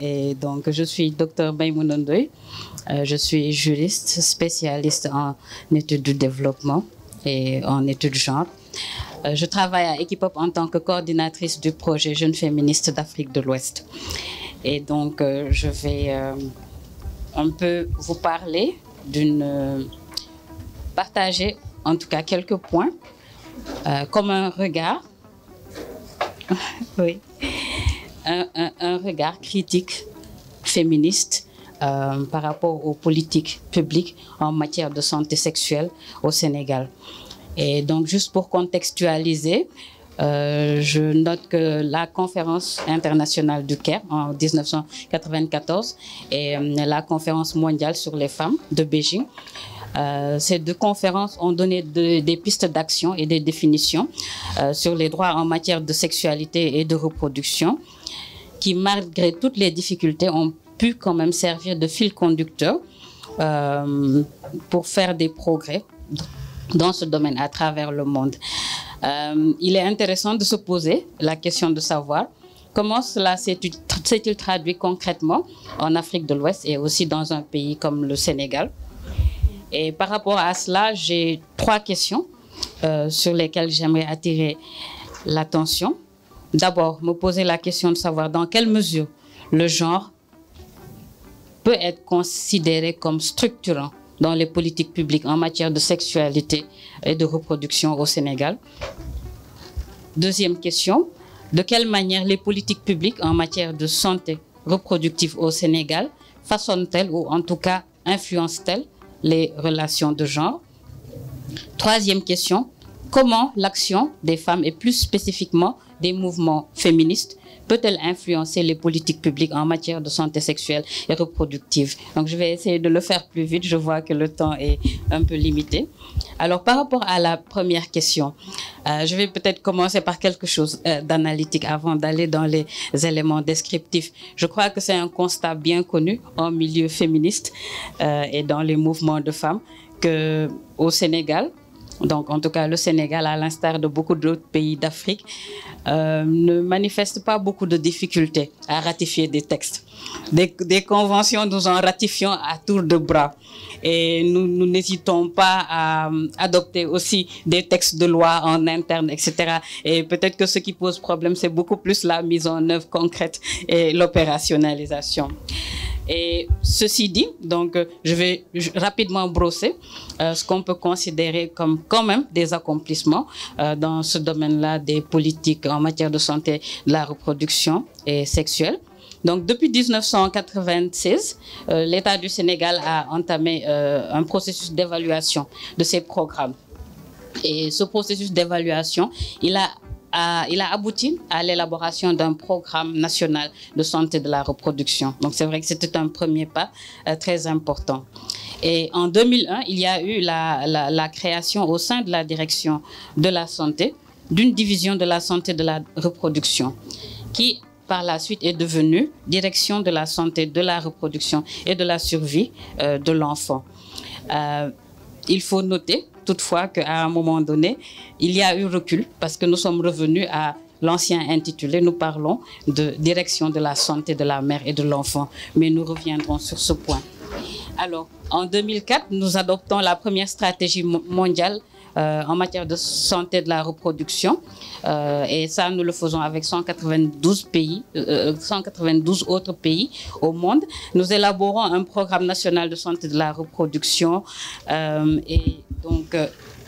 Et donc, je suis Dr Maïmouna Ndoye. Je suis juriste spécialiste en études du développement et en études genre. Je travaille à Equipop en tant que coordinatrice du projet Jeunes féministes d'Afrique de l'Ouest. Et donc, je vais un peu vous parler partager en tout cas quelques points comme un regard, oui, un regard critique féministe par rapport aux politiques publiques en matière de santé sexuelle au Sénégal. Et donc, juste pour contextualiser, je note que la conférence internationale du Caire en 1994 et la conférence mondiale sur les femmes de Beijing, ces deux conférences ont donné des pistes d'action et des définitions sur les droits en matière de sexualité et de reproduction qui, malgré toutes les difficultés, ont pu quand même servir de fil conducteur pour faire des progrès dans ce domaine à travers le monde. Il est intéressant de se poser la question de savoir comment cela s'est-il traduit concrètement en Afrique de l'Ouest et aussi dans un pays comme le Sénégal. Et par rapport à cela, j'ai 3 questions sur lesquelles j'aimerais attirer l'attention. D'abord, me poser la question de savoir dans quelle mesure le genre peut être considéré comme structurant dans les politiques publiques en matière de sexualité et de reproduction au Sénégal. Deuxième question, de quelle manière les politiques publiques en matière de santé reproductive au Sénégal façonnent-elles ou en tout cas influencent-elles les relations de genre? Troisième question, comment l'action des femmes et plus spécifiquement des mouvements féministes peut-elle influencer les politiques publiques en matière de santé sexuelle et reproductive? Donc, je vais essayer de le faire plus vite. Je vois que le temps est un peu limité. Alors, par rapport à la première question, je vais peut-être commencer par quelque chose d'analytique avant d'aller dans les éléments descriptifs. Je crois que c'est un constat bien connu en milieu féministe et dans les mouvements de femmes qu'au Sénégal, donc en tout cas le Sénégal, à l'instar de beaucoup d'autres pays d'Afrique, ne manifeste pas beaucoup de difficultés à ratifier des textes. Des conventions, nous en ratifions à tour de bras. Et nous n'hésitons pas à adopter aussi des textes de loi en interne, etc. Et peut-être que ce qui pose problème, c'est beaucoup plus la mise en œuvre concrète et l'opérationnalisation. Et ceci dit, donc, je vais rapidement brosser ce qu'on peut considérer comme quand même des accomplissements dans ce domaine-là des politiques en matière de santé, de la reproduction et sexuelle. Donc, depuis 1996, l'État du Sénégal a entamé un processus d'évaluation de ces programmes. Et ce processus d'évaluation, il a abouti à l'élaboration d'un programme national de santé de la reproduction. Donc, c'est vrai que c'était un premier pas très important. Et en 2001, il y a eu la création au sein de la direction de la santé d'une division de la santé de la reproduction qui, par la suite, est devenue direction de la santé de la reproduction et de la survie de l'enfant. Il faut noter toutefois qu'à un moment donné, il y a eu recul parce que nous sommes revenus à l'ancien intitulé. Nous parlons de direction de la santé de la mère et de l'enfant, mais nous reviendrons sur ce point. Alors, en 2004, nous adoptons la première stratégie mondiale en matière de santé de la reproduction. Et ça, nous le faisons avec 192 autres pays au monde. Nous élaborons un programme national de santé de la reproduction. Et donc,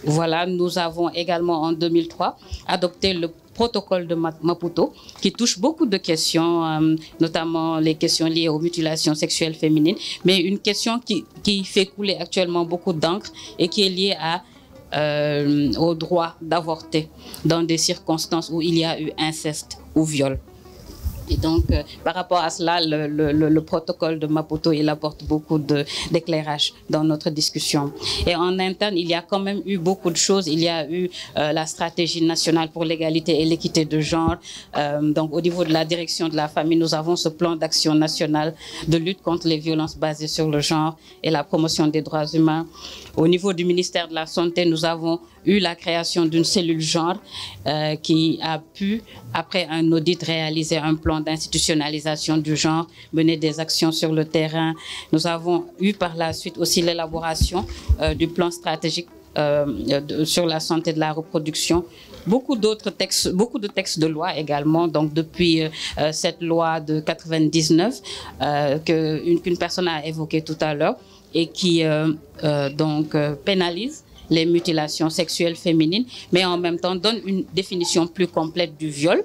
voilà, nous avons également en 2003 adopté le protocole de Maputo qui touche beaucoup de questions, notamment les questions liées aux mutilations sexuelles féminines, mais une question qui fait couler actuellement beaucoup d'encre et qui est liée au droit d'avorter dans des circonstances où il y a eu inceste ou viol. Et donc, par rapport à cela, le protocole de Maputo, il apporte beaucoup d'éclairage dans notre discussion. Et en interne, il y a quand même eu beaucoup de choses. Il y a eu la stratégie nationale pour l'égalité et l'équité de genre. Donc, au niveau de la direction de la famille, nous avons ce plan d'action national de lutte contre les violences basées sur le genre et la promotion des droits humains. Au niveau du ministère de la Santé, nous avons eu la création d'une cellule genre qui a pu, après un audit, réaliser un plan plan d'institutionnalisation du genre, mener des actions sur le terrain. Nous avons eu par la suite aussi l'élaboration du plan stratégique sur la santé de la reproduction. Beaucoup de textes de loi également, donc depuis cette loi de 99 qu'une personne a évoquée tout à l'heure et qui pénalise les mutilations sexuelles féminines, mais en même temps donne une définition plus complète du viol.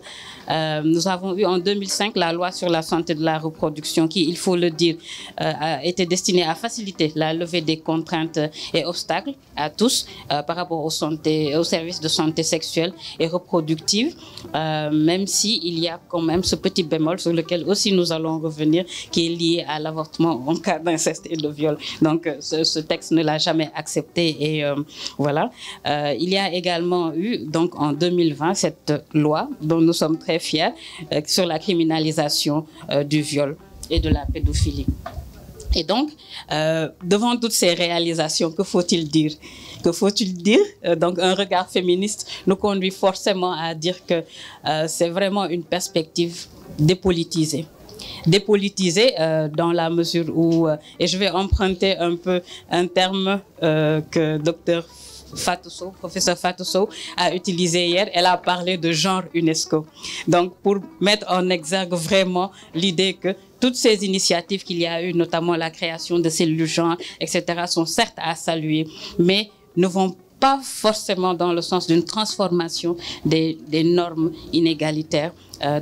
Nous avons eu en 2005 la loi sur la santé de la reproduction qui, il faut le dire, a été destinée à faciliter la levée des contraintes et obstacles à tous par rapport aux services de santé sexuelle et reproductive, même s'il y a quand même ce petit bémol sur lequel aussi nous allons revenir, qui est lié à l'avortement en cas d'inceste et de viol. Donc ce texte ne l'a jamais accepté et voilà. Il y a également eu donc en 2020 cette loi dont nous sommes très fiers sur la criminalisation du viol et de la pédophilie. Et donc, devant toutes ces réalisations, que faut-il dire? Que faut-il dire? Donc, un regard féministe nous conduit forcément à dire que c'est vraiment une perspective dépolitisée. Dépolitisée dans la mesure où, et je vais emprunter un peu un terme que Dr Fatou Sow, professeur Fatou Sow, a utilisé hier. Elle a parlé de genre UNESCO. Donc, pour mettre en exergue vraiment l'idée que toutes ces initiatives qu'il y a eu, notamment la création de cellules genre, etc., sont certes à saluer, mais ne vont pas forcément dans le sens d'une transformation des normes inégalitaires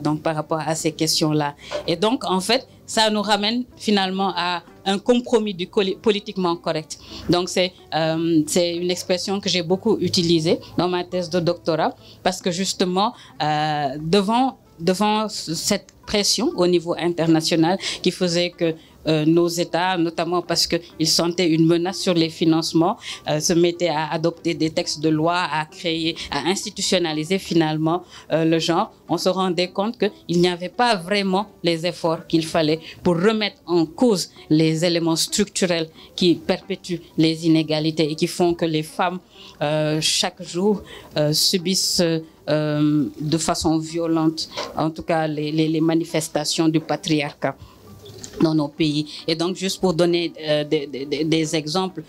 donc par rapport à ces questions-là. Et donc, en fait, ça nous ramène finalement à un compromis du politiquement correct. Donc, c'est une expression que j'ai beaucoup utilisée dans ma thèse de doctorat parce que justement, devant cette pression au niveau international qui faisait que nos États, notamment parce qu'ils sentaient une menace sur les financements, se mettaient à adopter des textes de loi, à créer, à institutionnaliser finalement le genre. On se rendait compte qu'il n'y avait pas vraiment les efforts qu'il fallait pour remettre en cause les éléments structurels qui perpétuent les inégalités et qui font que les femmes, chaque jour, subissent de façon violente, en tout cas les manifestations du patriarcat dans nos pays. Et donc, juste pour donner des exemples,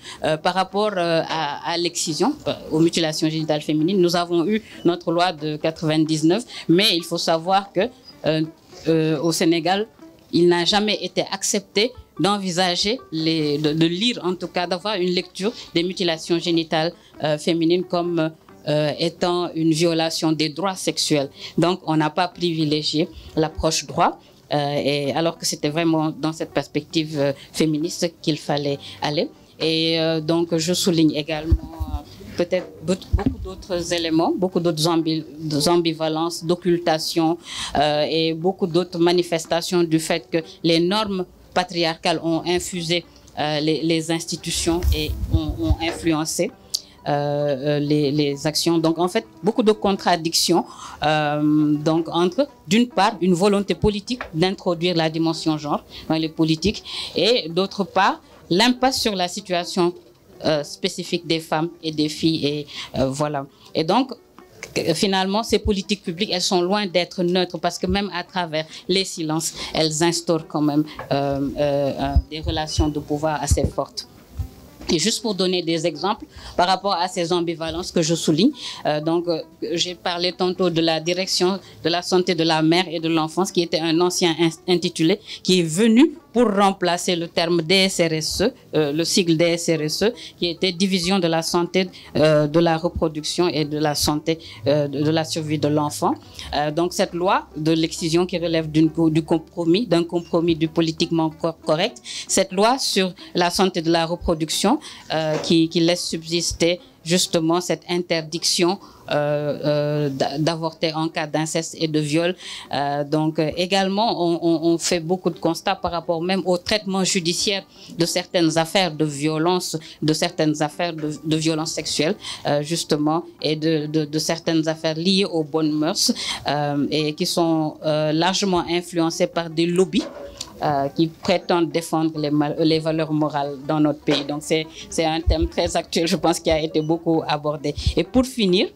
par rapport à l'excision, aux mutilations génitales féminines, nous avons eu notre loi de 99, mais il faut savoir que au Sénégal, il n'a jamais été accepté d'envisager, de lire en tout cas, d'avoir une lecture des mutilations génitales féminines comme étant une violation des droits sexuels. Donc, on n'a pas privilégié l'approche droit. Et alors que c'était vraiment dans cette perspective féministe qu'il fallait aller. Et donc, je souligne également peut-être beaucoup d'autres éléments, beaucoup d'autres ambivalences, d'occultation et beaucoup d'autres manifestations du fait que les normes patriarcales ont infusé les institutions et ont influencé les actions. Donc, en fait, beaucoup de contradictions donc, entre, d'une part, une volonté politique d'introduire la dimension genre dans les politiques et, d'autre part, l'impasse sur la situation spécifique des femmes et des filles. Et voilà. Et donc, finalement, ces politiques publiques, elles sont loin d'être neutres parce que même à travers les silences, elles instaurent quand même des relations de pouvoir assez fortes. Et juste pour donner des exemples par rapport à ces ambivalences que je souligne, donc j'ai parlé tantôt de la direction de la santé de la mère et de l'enfance qui était un ancien intitulé qui est venu pour remplacer le terme DSRSE, le sigle DSRSE, qui était division de la santé de la reproduction et de la santé de la survie de l'enfant. Donc cette loi de l'excision qui relève d'un compromis du politiquement correct, cette loi sur la santé de la reproduction qui laisse subsister justement cette interdiction d'avorter en cas d'inceste et de viol. Donc également, on fait beaucoup de constats par rapport même au traitement judiciaire de certaines affaires de violence, de certaines affaires de violence sexuelle, justement, et de certaines affaires liées aux bonnes mœurs et qui sont largement influencées par des lobbies qui prétendent défendre les valeurs morales dans notre pays. Donc c'est un thème très actuel, je pense, qui a été beaucoup abordé. Et pour finir,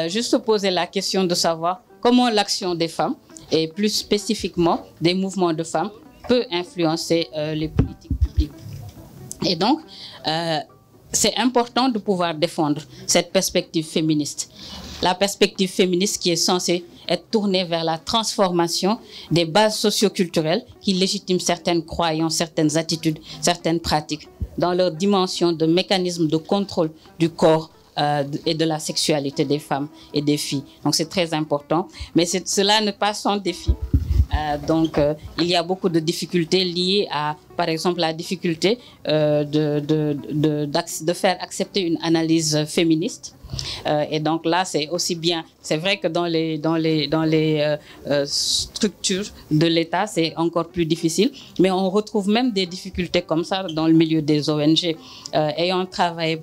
juste poser la question de savoir comment l'action des femmes et plus spécifiquement des mouvements de femmes peut influencer les politiques publiques. Et donc, c'est important de pouvoir défendre cette perspective féministe. La perspective féministe qui est censée être tournée vers la transformation des bases socioculturelles qui légitiment certaines croyances, certaines attitudes, certaines pratiques dans leur dimension de mécanisme de contrôle du corps et de la sexualité des femmes et des filles. Donc c'est très important, mais cela n'est pas sans défi. Il y a beaucoup de difficultés liées à, par exemple, la difficulté de faire accepter une analyse féministe. Et donc là, c'est aussi bien, c'est vrai que dans les structures de l'État, c'est encore plus difficile, mais on retrouve même des difficultés comme ça dans le milieu des ONG. Ayant travaillé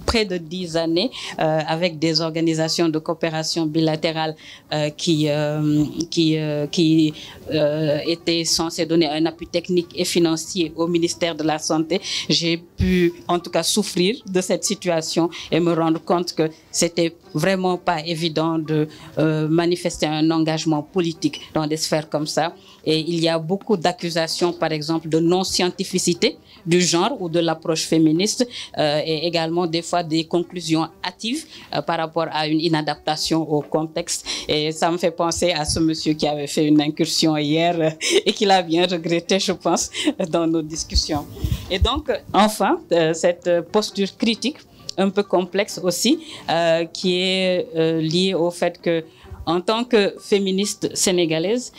près de 10 années avec des organisations de coopération bilatérale qui étaient censées donner un appui technique et financier au ministère de la Santé. J'ai pu en tout cas souffrir de cette situation et me rendre compte que c'était vraiment pas évident de manifester un engagement politique dans des sphères comme ça. Et il y a beaucoup d'accusations, par exemple, de non-scientificité du genre ou de l'approche féministe et également des fois des conclusions hâtives par rapport à une inadaptation au contexte. Et ça me fait penser à ce monsieur qui avait fait une incursion hier et qui l'a bien regretté, je pense, dans nos discussions. Et donc, enfin, cette posture critique un peu complexe aussi, qui est liée au fait que en tant que féministe sénégalaise,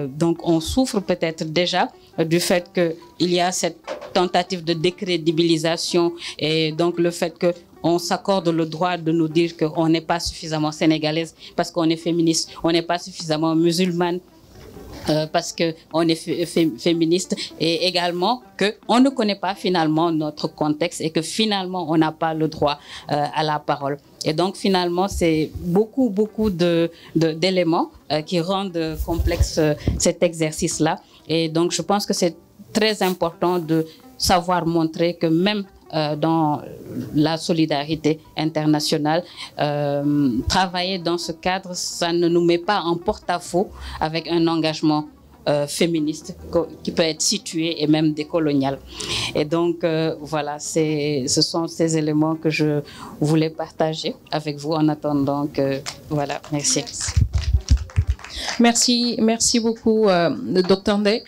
donc on souffre peut-être déjà du fait qu'il y a cette tentative de décrédibilisation et donc le fait qu'on s'accorde le droit de nous dire qu'on n'est pas suffisamment sénégalaise parce qu'on est féministe, on n'est pas suffisamment musulmane parce qu'on est féministe et également qu'on ne connaît pas finalement notre contexte et que finalement on n'a pas le droit à la parole. Et donc finalement c'est beaucoup d'éléments qui rendent complexe cet exercice-là. Et donc je pense que c'est très important de savoir montrer que même dans la solidarité internationale, travailler dans ce cadre, ça ne nous met pas en porte-à-faux avec un engagement féministe qui peut être situé et même décolonial. Et donc voilà, ce sont ces éléments que je voulais partager avec vous en attendant que voilà, merci. Merci beaucoup, Dr Ndeye.